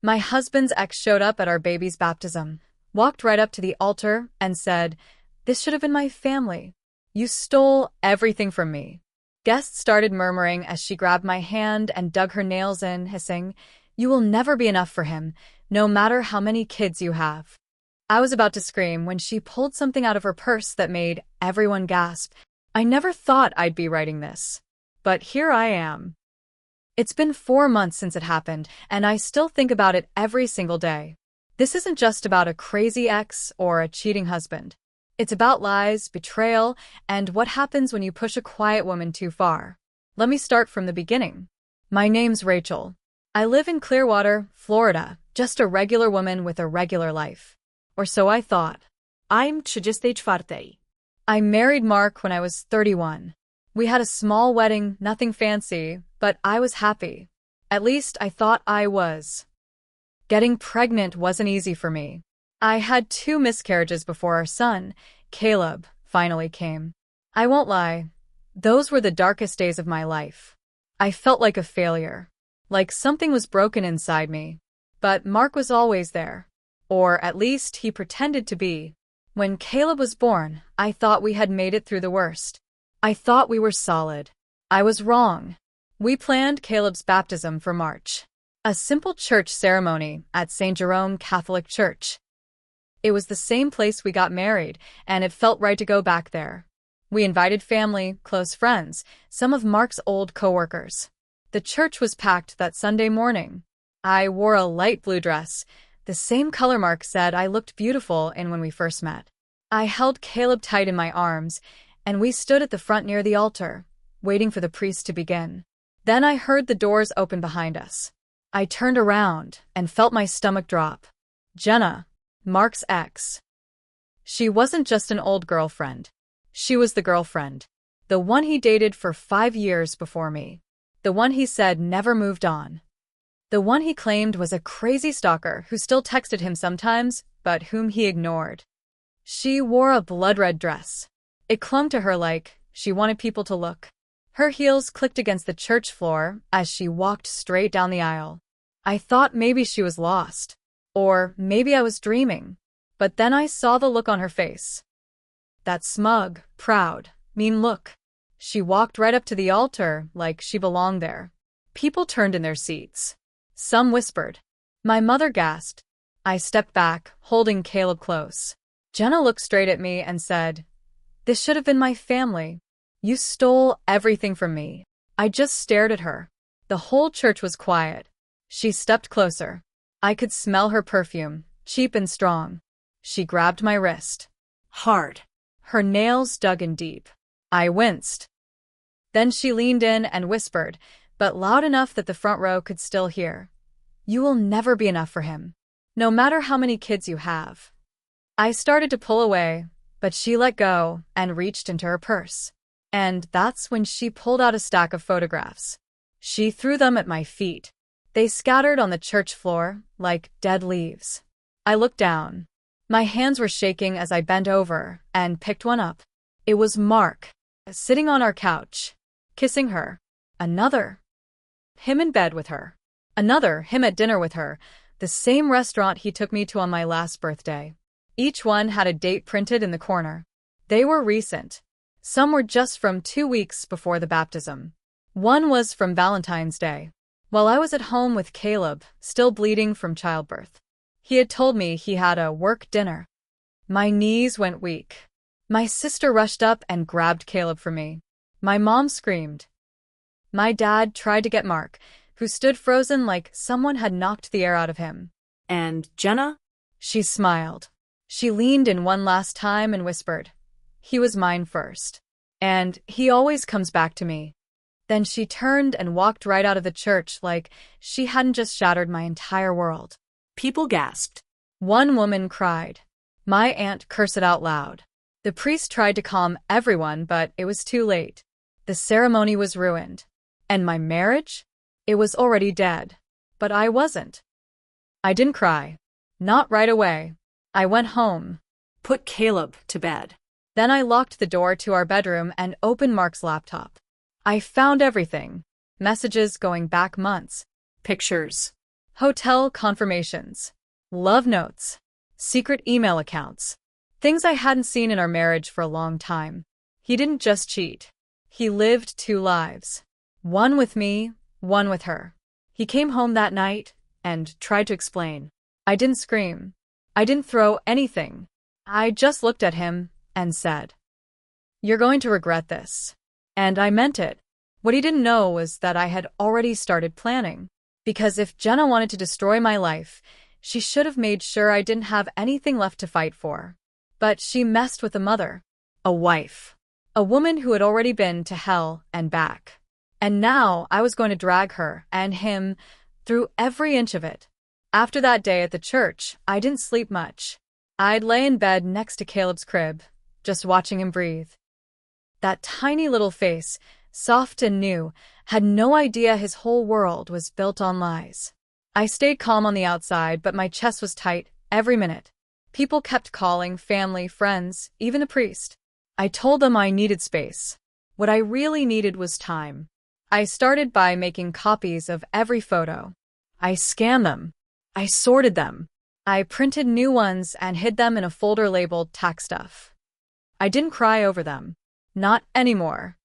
My husband's ex showed up at our baby's baptism, walked right up to the altar, and said, "This should have been my family. You stole everything from me." Guests started murmuring as she grabbed my hand and dug her nails in, hissing, "You will never be enough for him, no matter how many kids you have." I was about to scream when she pulled something out of her purse that made everyone gasp. I never thought I'd be writing this. But here I am. It's been 4 months since it happened, and I still think about it every single day. This isn't just about a crazy ex or a cheating husband. It's about lies, betrayal, and what happens when you push a quiet woman too far. Let me start from the beginning. My name's Rachel. I live in Clearwater, Florida, just a regular woman with a regular life. Or so I thought. I'm 34. I married Mark when I was 31. We had a small wedding, nothing fancy, but I was happy. At least I thought I was. Getting pregnant wasn't easy for me. I had 2 miscarriages before our son, Caleb, finally came. I won't lie, those were the darkest days of my life. I felt like a failure, like something was broken inside me. But Mark was always there. Or at least he pretended to be. When Caleb was born, I thought we had made it through the worst. I thought we were solid. I was wrong. We planned Caleb's baptism for March. A simple church ceremony at St. Jerome Catholic Church. It was the same place we got married, and it felt right to go back there. We invited family, close friends, some of Mark's old coworkers. The church was packed that Sunday morning. I wore a light blue dress, the same color Mark said I looked beautiful in when we first met. I held Caleb tight in my arms, and we stood at the front near the altar, waiting for the priest to begin. Then I heard the doors open behind us. I turned around and felt my stomach drop. Jenna, Mark's ex. She wasn't just an old girlfriend. She was the girlfriend. The one he dated for 5 years before me. The one he said never moved on. The one he claimed was a crazy stalker who still texted him sometimes, but whom he ignored. She wore a blood-red dress. It clung to her like she wanted people to look. Her heels clicked against the church floor as she walked straight down the aisle. I thought maybe she was lost. Or maybe I was dreaming. But then I saw the look on her face. That smug, proud, mean look. She walked right up to the altar like she belonged there. People turned in their seats. Some whispered. My mother gasped. I stepped back, holding Caleb close. Jenna looked straight at me and said, "This should have been my family. You stole everything from me." I just stared at her. The whole church was quiet. She stepped closer. I could smell her perfume, cheap and strong. She grabbed my wrist. Hard. Her nails dug in deep. I winced. Then she leaned in and whispered, but loud enough that the front row could still hear. "You will never be enough for him, no matter how many kids you have." I started to pull away, but she let go and reached into her purse. And that's when she pulled out a stack of photographs. She threw them at my feet. They scattered on the church floor like dead leaves. I looked down. My hands were shaking as I bent over and picked one up. It was Mark, sitting on our couch, kissing her. Another. Him in bed with her. Another, him at dinner with her, the same restaurant he took me to on my last birthday. Each one had a date printed in the corner. They were recent. Some were just from 2 weeks before the baptism. One was from Valentine's Day, while I was at home with Caleb, still bleeding from childbirth. He had told me he had a work dinner. My knees went weak. My sister rushed up and grabbed Caleb for me. My mom screamed. My dad tried to get Mark, who stood frozen like someone had knocked the air out of him. And Jenna? She smiled. She leaned in one last time and whispered, "He was mine first. And he always comes back to me." Then she turned and walked right out of the church like she hadn't just shattered my entire world. People gasped. One woman cried. My aunt cursed out loud. The priest tried to calm everyone, but it was too late. The ceremony was ruined. And my marriage? It was already dead. But I wasn't. I didn't cry. Not right away. I went home. Put Caleb to bed. Then I locked the door to our bedroom and opened Mark's laptop. I found everything. Messages going back months. Pictures. Hotel confirmations, love notes, secret email accounts, things I hadn't seen in our marriage for a long time. He didn't just cheat. He lived two lives. One with me, one with her. He came home that night and tried to explain. I didn't scream. I didn't throw anything. I just looked at him and said, "You're going to regret this." And I meant it. What he didn't know was that I had already started planning. Because if Jenna wanted to destroy my life, she should have made sure I didn't have anything left to fight for. But she messed with a mother, a wife, a woman who had already been to hell and back. And now I was going to drag her and him through every inch of it. After that day at the church, I didn't sleep much. I'd lay in bed next to Caleb's crib, just watching him breathe. That tiny little face, soft and new, had no idea his whole world was built on lies. I stayed calm on the outside, but my chest was tight every minute. People kept calling, family, friends, even the priest. I told them I needed space. What I really needed was time. I started by making copies of every photo. I scanned them. I sorted them. I printed new ones and hid them in a folder labeled tax stuff. I didn't cry over them. Not anymore.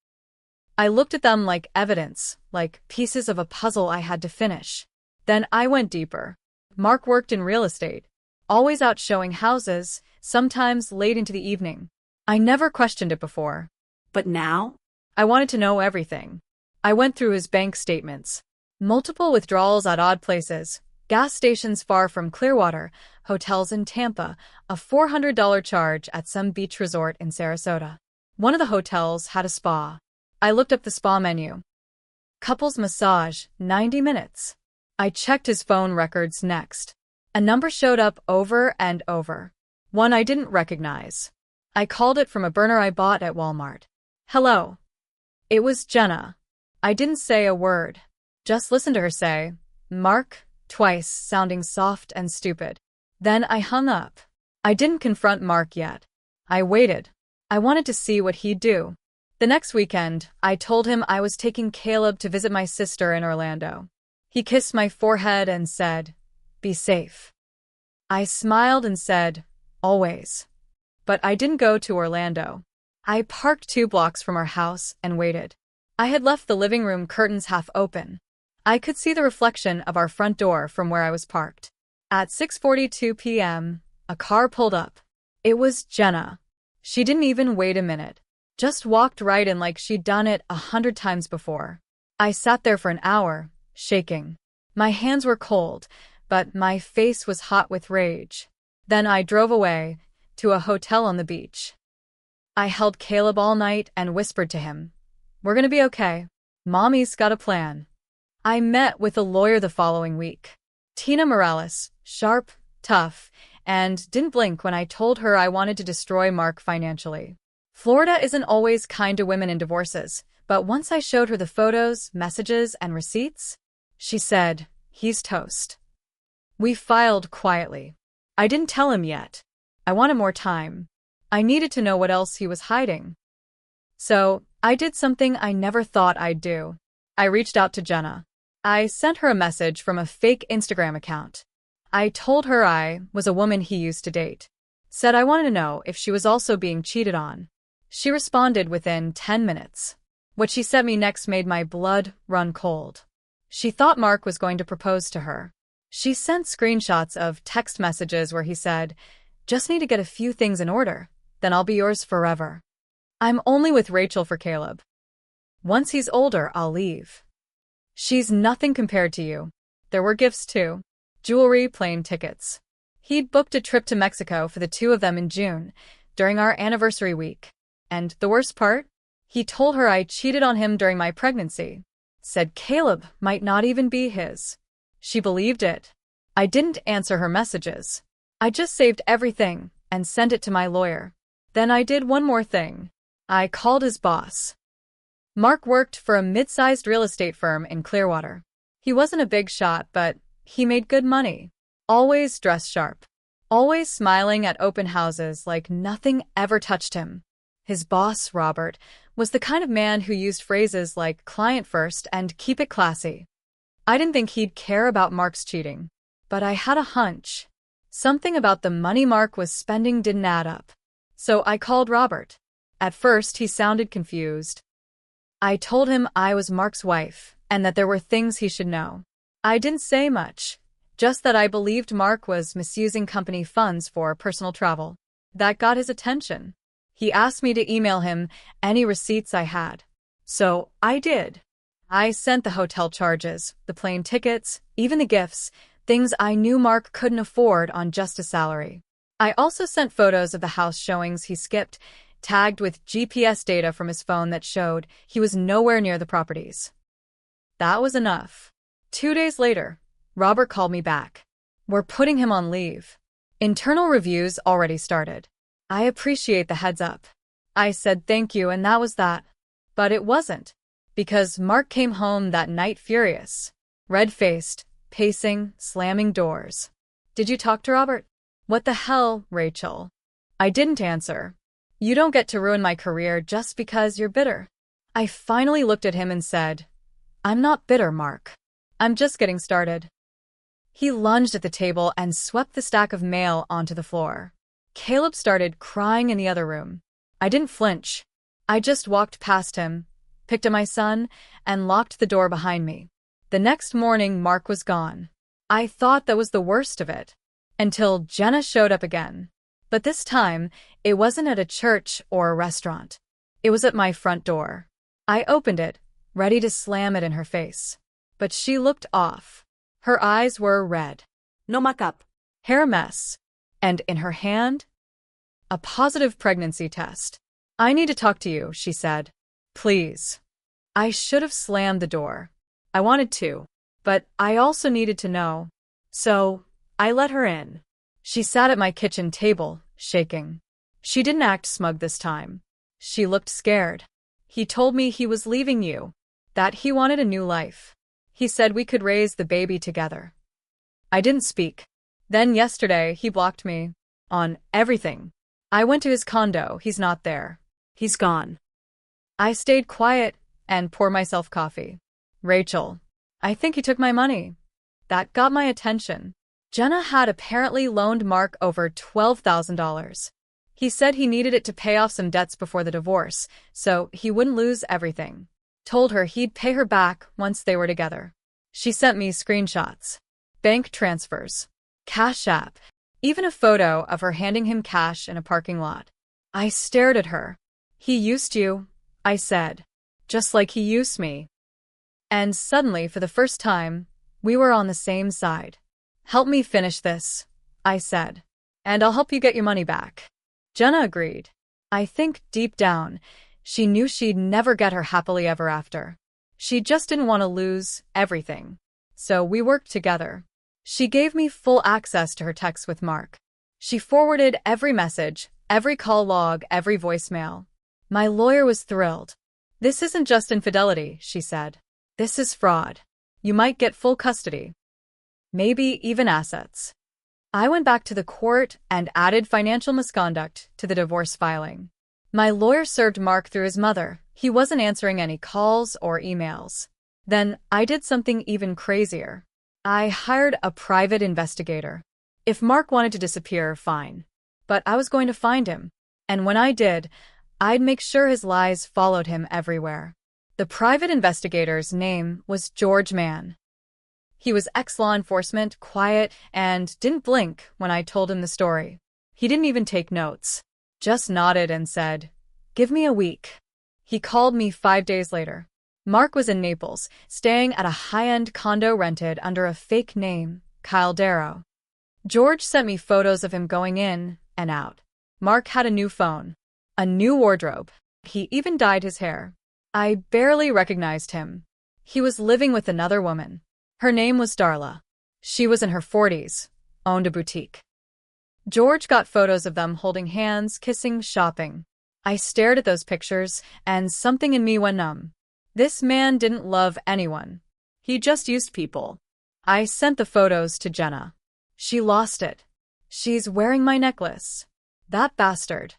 I looked at them like evidence, like pieces of a puzzle I had to finish. Then I went deeper. Mark worked in real estate, always out showing houses, sometimes late into the evening. I never questioned it before. But now? I wanted to know everything. I went through his bank statements. Multiple withdrawals at odd places, gas stations far from Clearwater, hotels in Tampa, a $400 charge at some beach resort in Sarasota. One of the hotels had a spa. I looked up the spa menu. Couples massage, 90 minutes. I checked his phone records next. A number showed up over and over. One I didn't recognize. I called it from a burner I bought at Walmart. Hello. It was Jenna. I didn't say a word. Just listened to her say, "Mark," twice, sounding soft and stupid. Then I hung up. I didn't confront Mark yet. I waited. I wanted to see what he'd do. The next weekend, I told him I was taking Caleb to visit my sister in Orlando. He kissed my forehead and said, "Be safe." I smiled and said, "Always." But I didn't go to Orlando. I parked 2 blocks from our house and waited. I had left the living room curtains half open. I could see the reflection of our front door from where I was parked. At 6:42 p.m., a car pulled up. It was Jenna. She didn't even wait a minute. Just walked right in like she'd done it 100 times before. I sat there for an hour, shaking. My hands were cold, but my face was hot with rage. Then I drove away, to a hotel on the beach. I held Caleb all night and whispered to him, "We're gonna be okay. Mommy's got a plan." I met with a lawyer the following week. Tina Morales, sharp, tough, and didn't blink when I told her I wanted to destroy Mark financially. Florida isn't always kind to women in divorces, but once I showed her the photos, messages, and receipts, she said, "He's toast." We filed quietly. I didn't tell him yet. I wanted more time. I needed to know what else he was hiding. So, I did something I never thought I'd do. I reached out to Jenna. I sent her a message from a fake Instagram account. I told her I was a woman he used to date. Said I wanted to know if she was also being cheated on. She responded within 10 minutes. What she sent me next made my blood run cold. She thought Mark was going to propose to her. She sent screenshots of text messages where he said, "Just need to get a few things in order, then I'll be yours forever. I'm only with Rachel for Caleb. Once he's older, I'll leave. She's nothing compared to you." There were gifts too. Jewelry, plane tickets. He'd booked a trip to Mexico for the two of them in June, during our anniversary week. And the worst part? He told her I cheated on him during my pregnancy. Said Caleb might not even be his. She believed it. I didn't answer her messages. I just saved everything and sent it to my lawyer. Then I did one more thing. I called his boss. Mark worked for a mid-sized real estate firm in Clearwater. He wasn't a big shot, but he made good money. Always dressed sharp. Always smiling at open houses like nothing ever touched him. His boss, Robert, was the kind of man who used phrases like "client first" and "keep it classy." I didn't think he'd care about Mark's cheating. But I had a hunch. Something about the money Mark was spending didn't add up. So I called Robert. At first, he sounded confused. I told him I was Mark's wife and that there were things he should know. I didn't say much, just that I believed Mark was misusing company funds for personal travel. That got his attention. He asked me to email him any receipts I had. So I did. I sent the hotel charges, the plane tickets, even the gifts, things I knew Mark couldn't afford on just a salary. I also sent photos of the house showings he skipped, tagged with GPS data from his phone that showed he was nowhere near the properties. That was enough. 2 days later, Robert called me back. We're putting him on leave. Internal reviews already started. I appreciate the heads up. I said thank you and that was that. But it wasn't. Because Mark came home that night furious. Red-faced, pacing, slamming doors. Did you talk to Robert? What the hell, Rachel? I didn't answer. You don't get to ruin my career just because you're bitter. I finally looked at him and said, I'm not bitter, Mark. I'm just getting started. He lunged at the table and swept the stack of mail onto the floor. Caleb started crying in the other room. I didn't flinch. I just walked past him, picked up my son, and locked the door behind me. The next morning, Mark was gone. I thought that was the worst of it. Until Jenna showed up again. But this time, it wasn't at a church or a restaurant. It was at my front door. I opened it, ready to slam it in her face. But she looked off. Her eyes were red. No makeup. Hair mess. And in her hand, a positive pregnancy test. I need to talk to you, she said. Please. I should have slammed the door. I wanted to, but I also needed to know. So, I let her in. She sat at my kitchen table, shaking. She didn't act smug this time. She looked scared. He told me he was leaving you, that he wanted a new life. He said we could raise the baby together. I didn't speak. Then yesterday, he blocked me. On everything. I went to his condo, he's not there. He's gone. I stayed quiet and poured myself coffee. Rachel, I think he took my money. That got my attention. Jenna had apparently loaned Mark over $12,000. He said he needed it to pay off some debts before the divorce, so he wouldn't lose everything. Told her he'd pay her back once they were together. She sent me screenshots, bank transfers, Cash App, even a photo of her handing him cash in a parking lot. I stared at her. He used you, I said, just like he used me. And suddenly, for the first time, we were on the same side. Help me finish this, I said, and I'll help you get your money back. Jenna agreed. I think deep down, she knew she'd never get her happily ever after. She just didn't want to lose everything. So we worked together. She gave me full access to her texts with Mark. She forwarded every message, every call log, every voicemail. My lawyer was thrilled. This isn't just infidelity, she said. This is fraud. You might get full custody. Maybe even assets. I went back to the court and added financial misconduct to the divorce filing. My lawyer served Mark through his mother. He wasn't answering any calls or emails. Then I did something even crazier. I hired a private investigator. If Mark wanted to disappear, fine. But I was going to find him. And when I did, I'd make sure his lies followed him everywhere. The private investigator's name was George Mann. He was ex-law enforcement, quiet, and didn't blink when I told him the story. He didn't even take notes. Just nodded and said, "Give me a week." He called me 5 days later. Mark was in Naples, staying at a high-end condo rented under a fake name, Kyle Darrow. George sent me photos of him going in and out. Mark had a new phone, a new wardrobe. He even dyed his hair. I barely recognized him. He was living with another woman. Her name was Darla. She was in her 40s, owned a boutique. George got photos of them holding hands, kissing, shopping. I stared at those pictures, and something in me went numb. This man didn't love anyone. He just used people. I sent the photos to Jenna. She lost it. She's wearing my necklace. That bastard.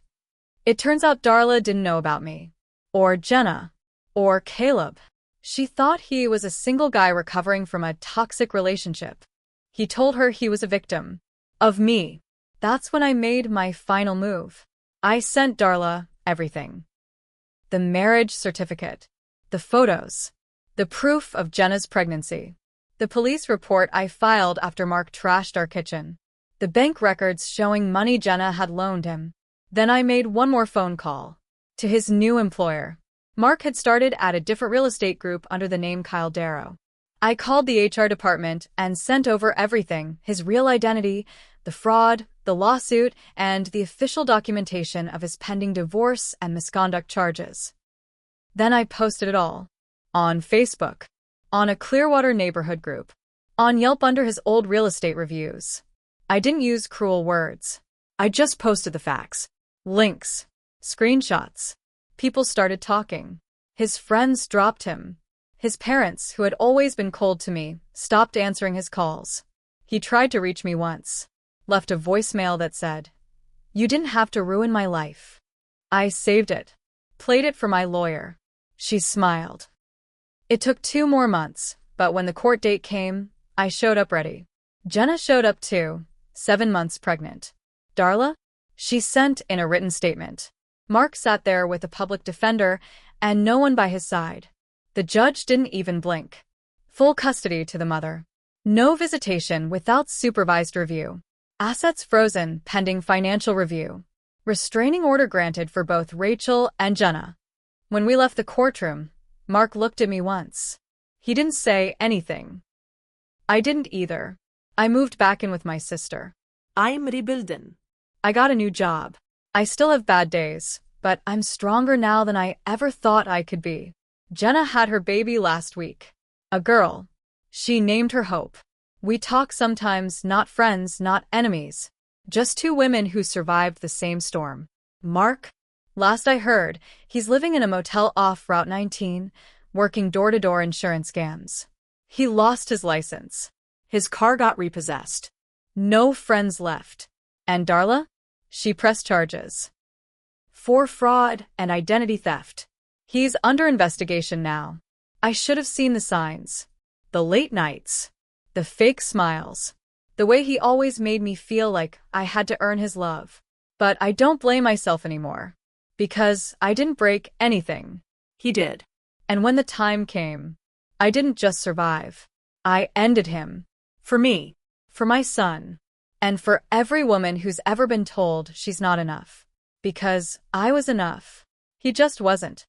It turns out Darla didn't know about me. Or Jenna. Or Caleb. She thought he was a single guy recovering from a toxic relationship. He told her he was a victim of me. That's when I made my final move. I sent Darla everything. The marriage certificate, the photos, the proof of Jenna's pregnancy, the police report I filed after Mark trashed our kitchen, the bank records showing money Jenna had loaned him. Then I made one more phone call to his new employer. Mark had started at a different real estate group under the name Kyle Darrow. I called the HR department and sent over everything, his real identity, the fraud, the lawsuit, and the official documentation of his pending divorce and misconduct charges. Then I posted it all. On Facebook, on a Clearwater neighborhood group, on Yelp under his old real estate reviews. I didn't use cruel words. I just posted the facts. Links. Screenshots. People started talking. His friends dropped him. His parents, who had always been cold to me, stopped answering his calls. He tried to reach me once. Left a voicemail that said, "You didn't have to ruin my life." I saved it. Played it for my lawyer. She smiled. It took 2 more months, but when the court date came, I showed up ready. Jenna showed up too, 7 months pregnant. Darla? She sent in a written statement. Mark sat there with a public defender and no one by his side. The judge didn't even blink. Full custody to the mother. No visitation without supervised review. Assets frozen pending financial review. Restraining order granted for both Rachel and Jenna. When we left the courtroom, Mark looked at me once. He didn't say anything. I didn't either. I moved back in with my sister. I'm rebuilding. I got a new job. I still have bad days, but I'm stronger now than I ever thought I could be. Jenna had her baby last week. A girl. She named her Hope. We talk sometimes, not friends, not enemies. Just 2 women who survived the same storm. Mark? Last I heard, he's living in a motel off Route 19, working door-to-door insurance scams. He lost his license. His car got repossessed. No friends left. And Darla? She pressed charges for fraud and identity theft. He's under investigation now. I should have seen the signs. The late nights. The fake smiles. The way he always made me feel like I had to earn his love. But I don't blame myself anymore. Because I didn't break anything. He did. And when the time came, I didn't just survive. I ended him. For me. For my son. And for every woman who's ever been told she's not enough. Because I was enough. He just wasn't.